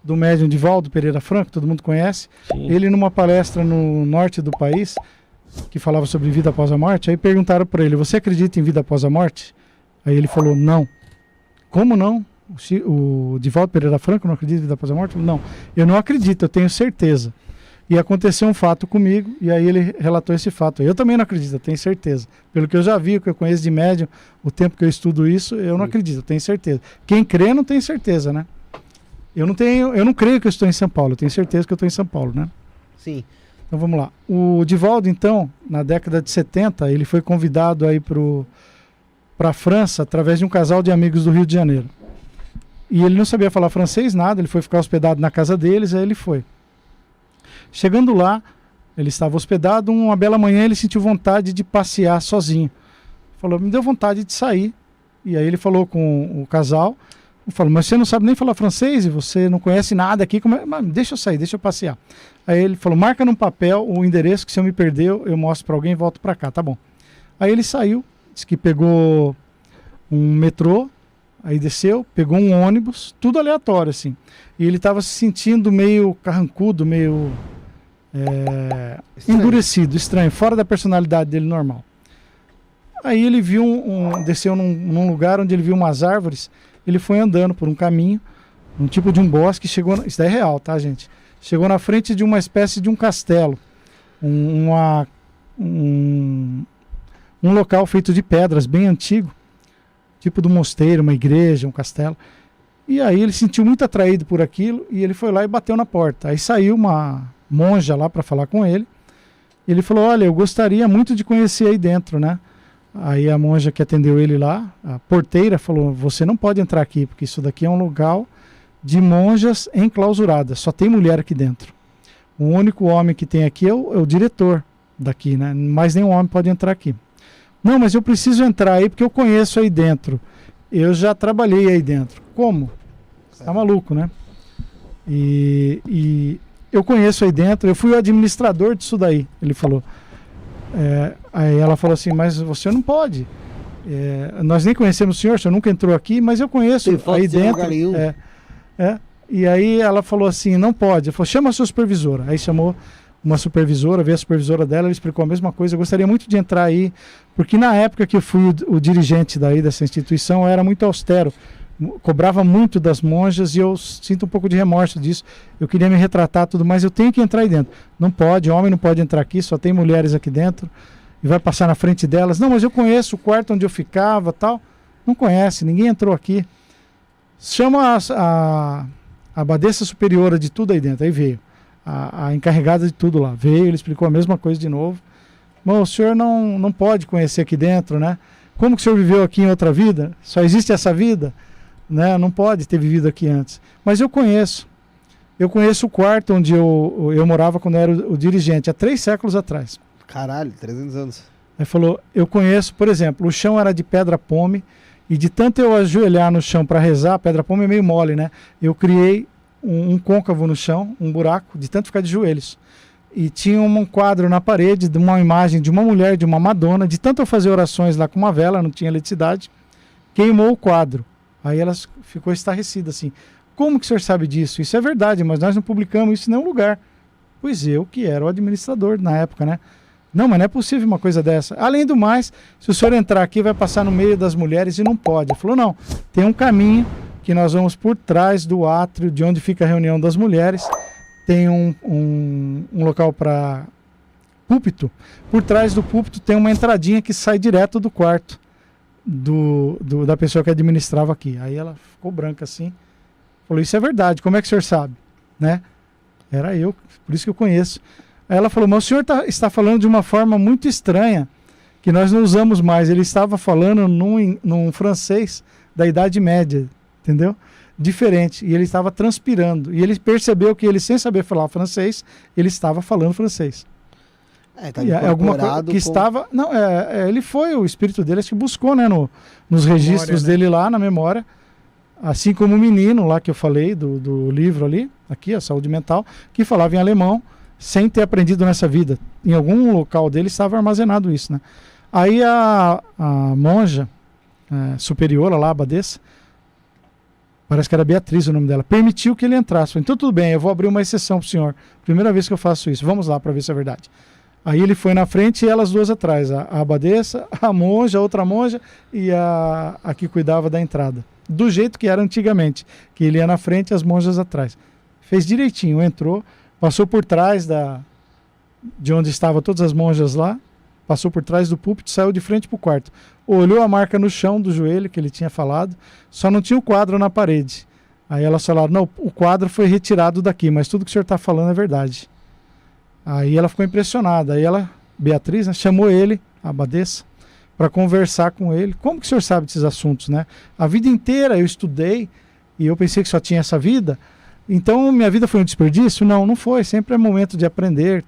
do médium Divaldo Pereira Franco, todo mundo conhece. Sim. Ele numa palestra no norte do país, que falava sobre vida após a morte, aí perguntaram para ele, você acredita em vida após a morte? Aí ele falou, não. Como não? O Divaldo Pereira Franco não acredita em vida após a morte? Não, eu não acredito, eu tenho certeza. E aconteceu um fato comigo, e aí ele relatou esse fato. Eu também não acredito, eu tenho certeza. Pelo que eu já vi, o que eu conheço de médium, o tempo que eu estudo isso, eu não acredito, eu tenho certeza. Quem crê não tem certeza, né? Eu não creio que eu estou em São Paulo, eu tenho certeza que eu estou em São Paulo, né? Sim. Então vamos lá. O Divaldo, então, na década de 70, ele foi convidado aí para a França através de um casal de amigos do Rio de Janeiro. E ele não sabia falar francês, nada, ele foi ficar hospedado na casa deles, aí ele foi. Chegando lá, ele estava hospedado, uma bela manhã ele sentiu vontade de passear sozinho. Falou, me deu vontade de sair. E aí ele falou com o casal, falou, mas você não sabe nem falar francês e você não conhece nada aqui, mas deixa eu sair, deixa eu passear. Aí ele falou, marca num papel o endereço que se eu me perder, eu mostro para alguém e volto para cá, tá bom. Aí ele saiu, disse que pegou um metrô, aí desceu, pegou um ônibus, tudo aleatório assim. E ele estava se sentindo meio carrancudo, meio endurecido, estranho, fora da personalidade dele normal. Aí ele viu desceu num lugar onde ele viu umas árvores, ele foi andando por um caminho, um tipo de um bosque, chegou, isso daí é real, tá, gente? Chegou na frente de uma espécie de um castelo, um local feito de pedras, bem antigo, tipo de um mosteiro, uma igreja, um castelo. E aí ele se sentiu muito atraído por aquilo e ele foi lá e bateu na porta. Aí saiu uma monja lá para falar com ele. E ele falou, olha, eu gostaria muito de conhecer aí dentro, né? Aí a monja que atendeu ele lá, a porteira, falou, você não pode entrar aqui, porque isso daqui é um lugar de monjas enclausuradas, só tem mulher aqui dentro. O único homem que tem aqui é o diretor daqui, né? Mas nenhum homem pode entrar aqui. Não, mas eu preciso entrar aí porque eu conheço aí dentro. Eu já trabalhei aí dentro. Como? Tá maluco, né? E eu conheço aí dentro, eu fui o administrador disso daí, ele falou. Aí ela falou assim, mas você não pode. Nós nem conhecemos o senhor nunca entrou aqui, mas eu conheço aí dentro. E aí ela falou assim, não pode. Ela falou, chama a sua supervisora. Aí chamou uma supervisora, veio a supervisora dela, ela explicou a mesma coisa. Eu gostaria muito de entrar aí, porque na época que eu fui o dirigente daí dessa instituição, eu era muito austero, cobrava muito das monjas e eu sinto um pouco de remorso disso. Eu queria me retratar tudo, mas eu tenho que entrar aí dentro. Não pode, homem não pode entrar aqui, só tem mulheres aqui dentro e vai passar na frente delas. Não, mas eu conheço o quarto onde eu ficava, tal. Não conhece, ninguém entrou aqui. Chama a abadesa superiora de tudo aí dentro. Aí veio a encarregada de tudo lá. Veio, ele explicou a mesma coisa de novo. Bom, o senhor não pode conhecer aqui dentro, né? Como que o senhor viveu aqui em outra vida? Só existe essa vida? Né? Não pode ter vivido aqui antes. Mas eu conheço. Eu conheço o quarto onde eu morava quando eu era o dirigente, há 3 séculos atrás. Caralho, 300 anos. Aí falou, eu conheço, por exemplo, o chão era de pedra pome, e de tanto eu ajoelhar no chão para rezar, a pedra pome é meio mole, né? Eu criei um côncavo no chão, um buraco, de tanto ficar de joelhos. E tinha um quadro na parede de uma imagem de uma mulher, de uma Madonna, de tanto eu fazer orações lá com uma vela, não tinha eletricidade, queimou o quadro. Aí ela ficou estarrecida assim, como que o senhor sabe disso? Isso é verdade, mas nós não publicamos isso em nenhum lugar. Pois eu que era o administrador na época, né? Não, mas não é possível uma coisa dessa. Além do mais, se o senhor entrar aqui, vai passar no meio das mulheres e não pode. Ele falou, não, tem um caminho que nós vamos por trás do átrio, de onde fica a reunião das mulheres. Tem um local para púlpito. Por trás do púlpito tem uma entradinha que sai direto do quarto da pessoa que administrava aqui. Aí ela ficou branca assim. Falou, isso é verdade, como é que o senhor sabe? Né? Era eu, por isso que eu conheço. Aí ela falou, mas o senhor está falando de uma forma muito estranha, que nós não usamos mais. Ele estava falando num francês da Idade Média, entendeu? Diferente. E ele estava transpirando. E ele percebeu que ele, sem saber falar francês, ele estava falando francês. Alguma coisa que estava... Não, ele foi, o espírito dele acho que buscou, né, nos registros dele lá, na memória. Assim como o menino lá que eu falei, do livro ali, aqui, a saúde mental, que falava em alemão, sem ter aprendido nessa vida. Em algum local dele estava armazenado isso, né? Aí a monja superiora lá, a abadesa, parece que era Beatriz o nome dela, permitiu que ele entrasse. Falei, então tudo bem, eu vou abrir uma exceção para o senhor. Primeira vez que eu faço isso, vamos lá para ver se é verdade. Aí ele foi na frente e elas duas atrás, a abadesa, a monja, a outra monja e a que cuidava da entrada. Do jeito que era antigamente, que ele ia na frente e as monjas atrás. Fez direitinho, entrou, passou por trás de onde estavam todas as monjas lá, passou por trás do púlpito, saiu de frente para o quarto. Olhou a marca no chão do joelho que ele tinha falado, só não tinha o quadro na parede. Aí elas falaram, não, o quadro foi retirado daqui, mas tudo que o senhor está falando é verdade. Aí ela ficou impressionada. Aí ela, Beatriz, né, chamou ele, a abadesa, para conversar com ele. Como que o senhor sabe desses assuntos, né? A vida inteira eu estudei e eu pensei que só tinha essa vida. Então minha vida foi um desperdício? Não, não foi. Sempre é momento de aprender.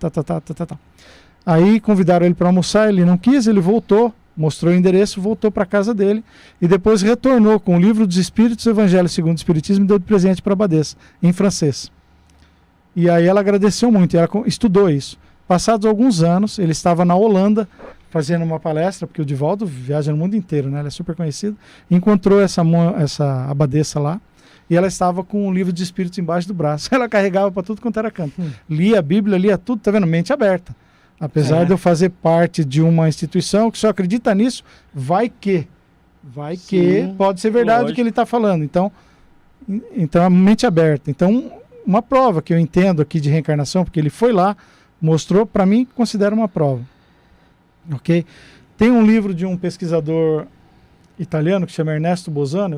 Aí convidaram ele para almoçar, ele não quis, ele voltou, mostrou o endereço, voltou para a casa dele e depois retornou com o livro dos Espíritos, o Evangelho segundo o Espiritismo e deu de presente para a abadesa, em francês. E aí ela agradeceu muito, e ela estudou isso. Passados alguns anos, ele estava na Holanda fazendo uma palestra, porque o Divaldo viaja no mundo inteiro, né? Ele é super conhecido. Encontrou essa abadesa lá, e ela estava com o livro de Espíritos embaixo do braço. Ela carregava para tudo quanto era canto. Lia a Bíblia, lia tudo, tá vendo? Mente aberta. Apesar de eu fazer parte de uma instituição que só acredita nisso, vai que pode ser verdade o que ele está falando. Então, a mente aberta. Então, uma prova que eu entendo aqui de reencarnação, porque ele foi lá, mostrou, para mim, considero uma prova. Ok? Tem um livro de um pesquisador italiano que chama Ernesto Bosano,